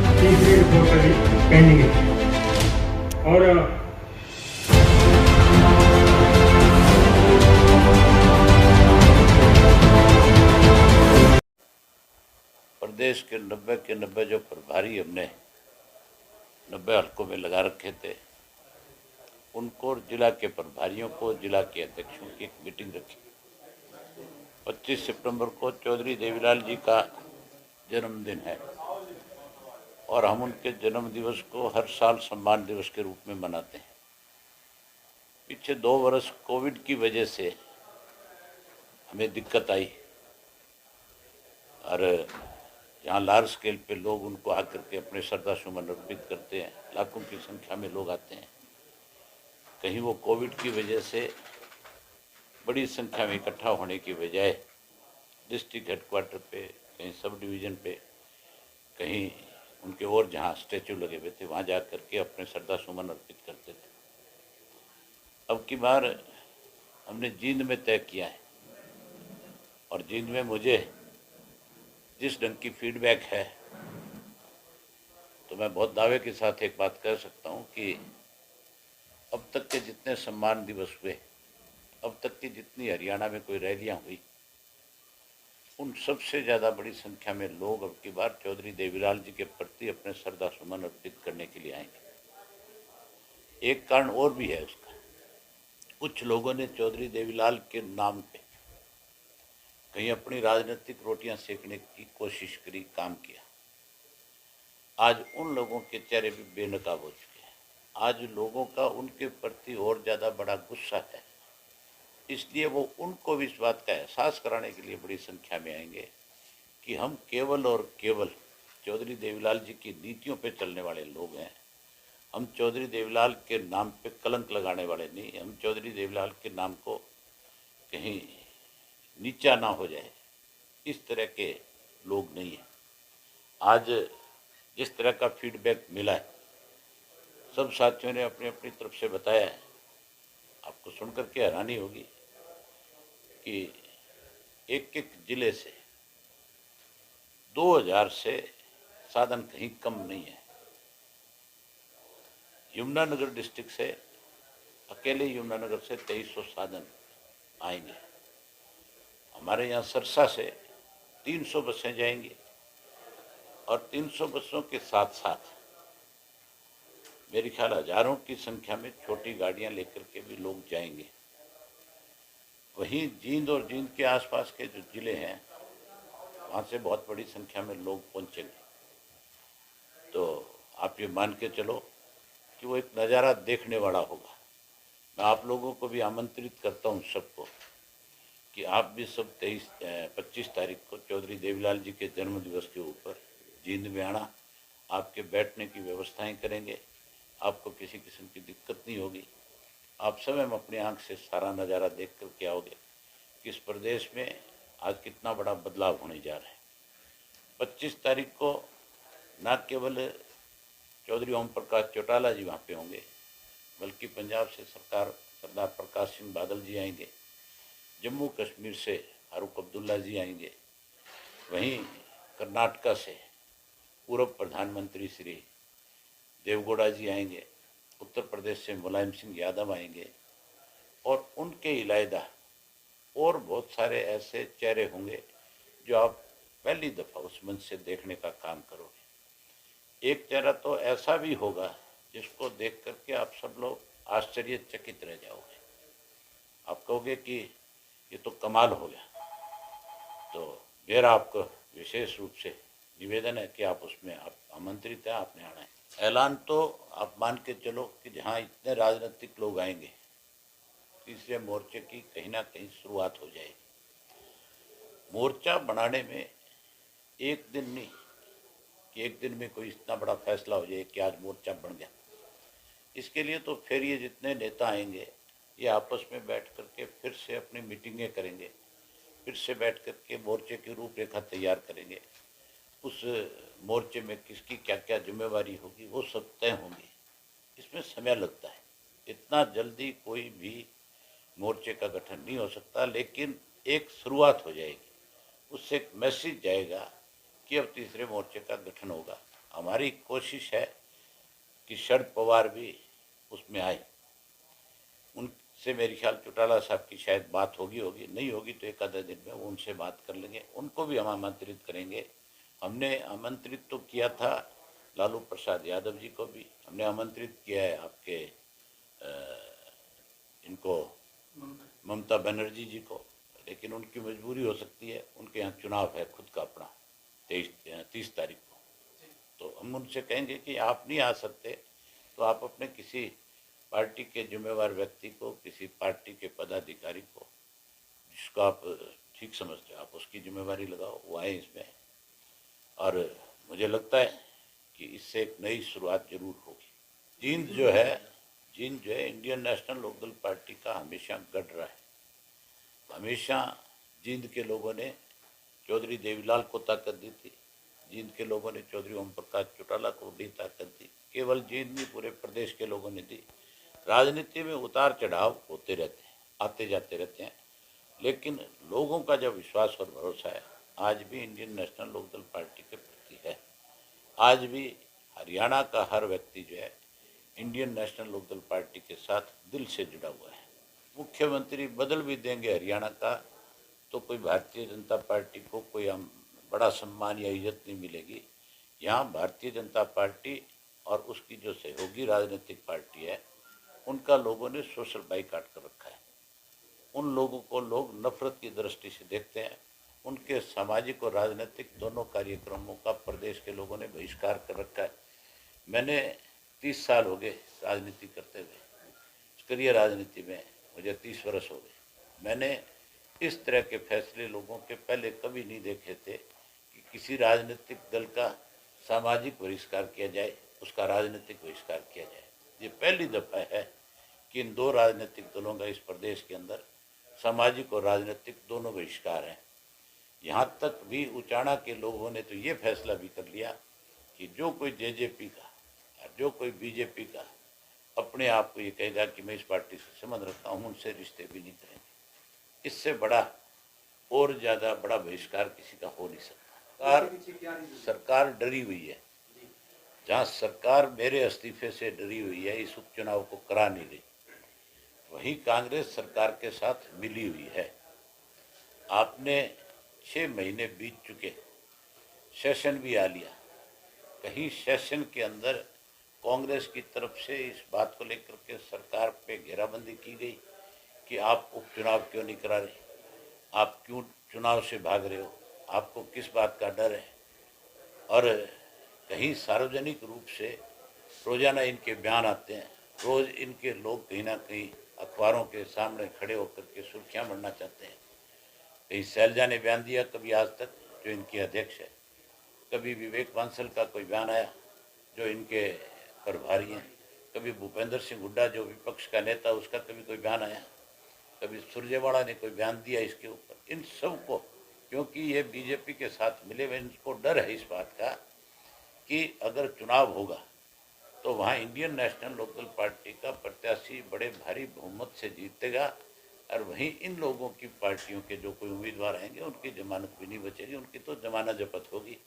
तीसरी रिपोर्ट अभी पेंडिंग है। और प्रदेश के 90 के 90 जो प्रभारी हमने 90 हलकों में लगा रखे थे, उनको और जिला के प्रभारियों को, जिला के अध्यक्षों की एक मीटिंग रखी। 25 सितंबर को चौधरी देवीलाल जी का जन्मदिन है और हम उनके जन्म दिवस को हर साल सम्मान दिवस के रूप में मनाते हैं। पिछले 2 वर्ष कोविड की वजह से हमें दिक्कत आई और यहाँ लार्ज स्केल पे लोग उनको आकर के अपने श्रद्धा सुमन अर्पित करते हैं, लाखों की संख्या में लोग आते हैं। कहीं वो कोविड की वजह से बड़ी संख्या में इकट्ठा होने की बजाय डिस्ट्रिक्ट हेडक्वार्टर पे, कहीं सब डिवीज़न पे, कहीं उनके और जहाँ स्टैचू लगे हुए थे वहाँ जा करके अपने श्रद्धा सुमन अर्पित करते थे। अब की बार हमने जींद में तय किया है और जींद में मुझे जिस ढंग की फीडबैक है तो मैं बहुत दावे के साथ एक बात कह सकता हूँ कि अब तक के जितने सम्मान दिवस हुए, अब तक की जितनी हरियाणा में कोई रैलियाँ हुई, उन सबसे ज़्यादा बड़ी संख्या में लोग अब की बार चौधरी देवीलाल जी के प्रति अपने श्रद्धा सुमन अर्पित करने के लिए आएंगे। एक कारण और भी है उसका, कुछ लोगों ने चौधरी देवीलाल के नाम पे कहीं अपनी राजनीतिक रोटियां सेकने की कोशिश करी, काम किया। आज उन लोगों के चेहरे भी बेनकाब हो चुके हैं। आज लोगों का उनके प्रति और ज़्यादा बड़ा गुस्सा है, इसलिए वो उनको भी इस बात का एहसास कराने के लिए बड़ी संख्या में आएंगे कि हम केवल और केवल चौधरी देवीलाल जी की नीतियों पे चलने वाले लोग हैं। हम चौधरी देवीलाल के नाम पे कलंक लगाने वाले नहीं, हम चौधरी देवीलाल के नाम को कहीं नीचा ना हो जाए, इस तरह के लोग नहीं हैं। आज जिस तरह का फीडबैक मिला है, सब साथियों ने अपनी अपनी तरफ से बताया है। आपको सुनकर के हैरानी होगी कि एक एक जिले से 2000 से साधन कहीं कम नहीं है। यमुनानगर डिस्ट्रिक्ट से, अकेले यमुनानगर से 2300 साधन आएंगे। हमारे यहाँ सरसा से 300 बसें जाएंगी और 300 बसों के साथ साथ मेरे ख्याल हजारों की संख्या में छोटी गाड़ियां लेकर के भी लोग जाएंगे। वहीं जींद और जींद के आसपास के जो जिले हैं, वहाँ से बहुत बड़ी संख्या में लोग पहुँचेंगे। तो आप ये मान के चलो कि वो एक नज़ारा देखने वाला होगा। मैं आप लोगों को भी आमंत्रित करता हूँ सबको कि आप भी सब 25 तारीख को चौधरी देवीलाल जी के जन्म दिवस के ऊपर जींद में आना। आपके बैठने की व्यवस्थाएं करेंगे, आपको किसी किस्म की दिक्कत नहीं होगी। आप स्वयं अपनी आंख से सारा नज़ारा देख कर के आओगे कि इस प्रदेश में आज कितना बड़ा बदलाव होने जा रहा है। 25 तारीख को न केवल चौधरी ओम प्रकाश चौटाला जी वहाँ पे होंगे, बल्कि पंजाब से सरदार प्रकाश सिंह बादल जी आएंगे, जम्मू कश्मीर से फारूक अब्दुल्ला जी आएंगे, वहीं कर्नाटका से पूर्व प्रधानमंत्री श्री देवगौड़ा जी आएंगे, उत्तर प्रदेश से मुलायम सिंह यादव आएंगे और उनके इलायदा और बहुत सारे ऐसे चेहरे होंगे जो आप पहली दफ़ा उस मंच से देखने का काम करोगे। एक चेहरा तो ऐसा भी होगा जिसको देख करके आप सब लोग आश्चर्यचकित रह जाओगे। आप कहोगे कि ये तो कमाल हो गया। तो मेरा आपको विशेष रूप से निवेदन है कि आप उसमें आप आमंत्रित हैं, आपने आना है। ऐलान तो आप मान के चलो कि जहाँ इतने राजनीतिक लोग आएंगे, तीसरे मोर्चे की कहीं ना कहीं शुरुआत हो जाएगी। मोर्चा बनाने में एक दिन नहीं कि एक दिन में कोई इतना बड़ा फैसला हो जाए कि आज मोर्चा बन गया। इसके लिए तो फिर ये जितने नेता आएंगे ये आपस में बैठ करके फिर से अपनी मीटिंगें करेंगे, फिर से बैठ करके मोर्चे की रूपरेखा तैयार करेंगे। उस मोर्चे में किसकी क्या क्या जिम्मेवारी होगी वो सब तय होंगी। इसमें समय लगता है, इतना जल्दी कोई भी मोर्चे का गठन नहीं हो सकता, लेकिन एक शुरुआत हो जाएगी। उससे एक मैसेज जाएगा कि अब तीसरे मोर्चे का गठन होगा। हमारी कोशिश है कि शरद पवार भी उसमें आए। उनसे मेरे ख्याल चौटाला साहब की शायद बात होगी, नहीं होगी तो एक आधा दिन में वो उनसे बात कर लेंगे। उनको भी हम आमंत्रित करेंगे। हमने आमंत्रित तो किया था लालू प्रसाद यादव जी को भी, हमने आमंत्रित किया है आपके इनको ममता बनर्जी जी को, लेकिन उनकी मजबूरी हो सकती है, उनके यहाँ चुनाव है खुद का अपना 30 तारीख को। तो हम उनसे कहेंगे कि आप नहीं आ सकते तो आप अपने किसी पार्टी के जिम्मेवार व्यक्ति को, किसी पार्टी के पदाधिकारी को, जिसको आप ठीक समझते हो, आप उसकी जिम्मेवारी लगाओ, वो आए इसमें। और मुझे लगता है कि इससे एक नई शुरुआत जरूर होगी। जींद जो है इंडियन नेशनल लोकदल पार्टी का हमेशा गढ़ रहा है। हमेशा जींद के लोगों ने चौधरी देवीलाल को ताकत दी थी, जींद के लोगों ने चौधरी ओम प्रकाश चौटाला को बड़ी ताकत दी, केवल जींद नहीं पूरे प्रदेश के लोगों ने दी। राजनीति में उतार चढ़ाव होते रहते हैं, आते जाते रहते हैं, लेकिन लोगों का जो विश्वास और भरोसा है आज भी इंडियन नेशनल लोकदल पार्टी के प्रति है। आज भी हरियाणा का हर व्यक्ति जो है इंडियन नेशनल लोकदल पार्टी के साथ दिल से जुड़ा हुआ है। मुख्यमंत्री बदल भी देंगे हरियाणा का तो कोई भारतीय जनता पार्टी को कोई बड़ा सम्मान या इज्जत नहीं मिलेगी। यहाँ भारतीय जनता पार्टी और उसकी जो सहयोगी राजनीतिक पार्टी है उनका लोगों ने सोशल बाइकाट कर रखा है। उन लोगों को लोग नफरत की दृष्टि से देखते हैं। उनके सामाजिक और राजनीतिक दोनों कार्यक्रमों का प्रदेश के लोगों ने बहिष्कार कर रखा है। मैंने 30 साल हो गए राजनीति करते हुए, करियर राजनीति में मुझे 30 वर्ष हो गए। मैंने इस तरह के फैसले लोगों के पहले कभी नहीं देखे थे कि किसी राजनीतिक दल का सामाजिक बहिष्कार किया जाए, उसका राजनीतिक बहिष्कार किया जाए। ये पहली दफ़ा है कि इन दो राजनीतिक दलों का इस प्रदेश के अंदर सामाजिक और राजनीतिक दोनों बहिष्कार हैं। यहाँ तक भी उचाना के लोगों ने तो ये फैसला भी कर लिया कि जो कोई जेजेपी का और जो कोई बीजेपी का अपने आप को ये कहेगा कि मैं इस पार्टी से संबंध रखता हूँ, उनसे रिश्ते भी नहीं करेंगे। इससे बड़ा और ज़्यादा बड़ा बहिष्कार किसी का हो नहीं सकता। सरकार डरी हुई है। जहाँ सरकार मेरे इस्तीफे से डरी हुई है, इस उपचुनाव को करा नहीं रही, वहीं कांग्रेस सरकार के साथ मिली हुई है। आपने 6 महीने बीत चुके, सेशन भी आ लिया, कहीं सेशन के अंदर कांग्रेस की तरफ से इस बात को लेकर के सरकार पे घेराबंदी की गई कि आप उपचुनाव क्यों नहीं करा रहे, आप क्यों चुनाव से भाग रहे हो, आपको किस बात का डर है। और कहीं सार्वजनिक रूप से रोजाना इनके बयान आते हैं, रोज इनके लोग कहीं ना कहीं अखबारों के सामने खड़े होकर के सुर्खियां बढ़ना चाहते हैं। कहीं शैलजा ने बयान दिया कभी आज तक, जो इनकी अध्यक्ष है, कभी विवेक बांसल का कोई बयान आया जो इनके प्रभारी हैं, कभी भूपेंद्र सिंह हुड्डा जो विपक्ष का नेता उसका कभी कोई बयान आया, कभी सुरजेवाला ने कोई बयान दिया इसके ऊपर। इन सब को, क्योंकि ये बीजेपी के साथ मिले हुए, इनको डर है इस बात का कि अगर चुनाव होगा तो वहाँ इंडियन नेशनल लोकदल पार्टी का प्रत्याशी बड़े भारी बहुमत से जीतेगा और वहीं इन लोगों की पार्टियों के जो कोई उम्मीदवार आएंगे उनकी जमानत भी नहीं बचेगी, उनकी तो जमानत जब्त होगी।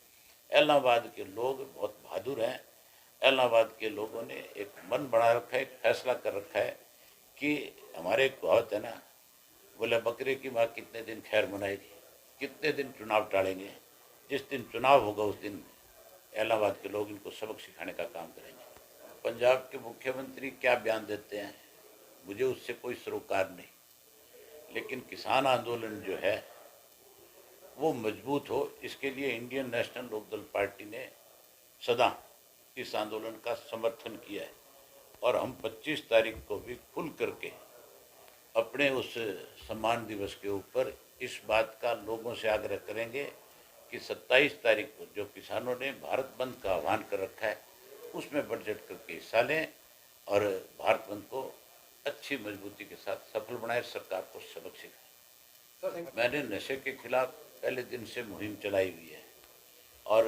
इलाहाबाद के लोग बहुत बहादुर हैं। इलाहाबाद के लोगों ने एक मन बना रखा है, एक फैसला कर रखा है कि हमारे एक कहावत है ना, बोले बकरे की माँ कितने दिन खैर मनाएगी, कितने दिन चुनाव टालेंगे। जिस दिन चुनाव होगा उस दिन इलाहाबाद के लोग इनको सबक सिखाने का काम करेंगे। पंजाब के मुख्यमंत्री क्या बयान देते हैं मुझे उससे कोई सरोकार नहीं, लेकिन किसान आंदोलन जो है वो मजबूत हो, इसके लिए इंडियन नेशनल लोकदल पार्टी ने सदा इस आंदोलन का समर्थन किया है। और हम 25 तारीख को भी खुल करके अपने उस सम्मान दिवस के ऊपर इस बात का लोगों से आग्रह करेंगे कि 27 तारीख को जो किसानों ने भारत बंद का आह्वान कर रखा है उसमें बढ़ चढ़ करके हिस्सा लें और भारत बंद को अच्छी मजबूती के साथ सफल बनाए, सरकार को सबक सिखाए। मैंने नशे के खिलाफ पहले दिन से मुहिम चलाई हुई है और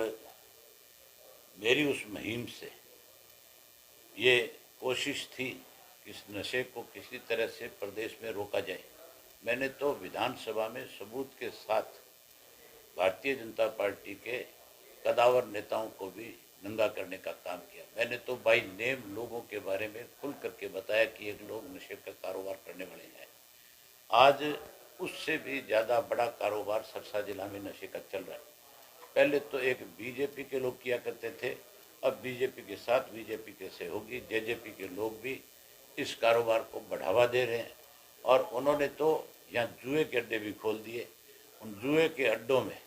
मेरी उस मुहिम से ये कोशिश थी कि इस नशे को किसी तरह से प्रदेश में रोका जाए। मैंने तो विधानसभा में सबूत के साथ भारतीय जनता पार्टी के कदावर नेताओं को भी नंगा करने का काम किया। मैंने तो बाई नेम लोगों के बारे में खुल करके बताया कि एक लोग नशे का कारोबार करने वाले हैं। आज उससे भी ज़्यादा बड़ा कारोबार सरसा जिला में नशे का चल रहा है। पहले तो एक बीजेपी के लोग किया करते थे, अब बीजेपी के साथ बीजेपी के सहयोगी जेजेपी के लोग भी इस कारोबार को बढ़ावा दे रहे हैं और उन्होंने तो यहाँ जुए के अड्डे भी खोल दिए। उन जुए के अड्डों में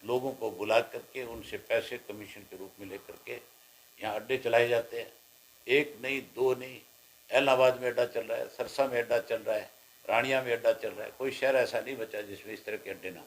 लोगों को बुला करके उनसे पैसे कमीशन के रूप में लेकर के यहाँ अड्डे चलाए जाते हैं। एक नहीं, दो नहीं, इलाहाबाद में अड्डा चल रहा है, सरसा में अड्डा चल रहा है, रानिया में अड्डा चल रहा है। कोई शहर ऐसा नहीं बचा जिसमें इस तरह के अड्डे ना हो।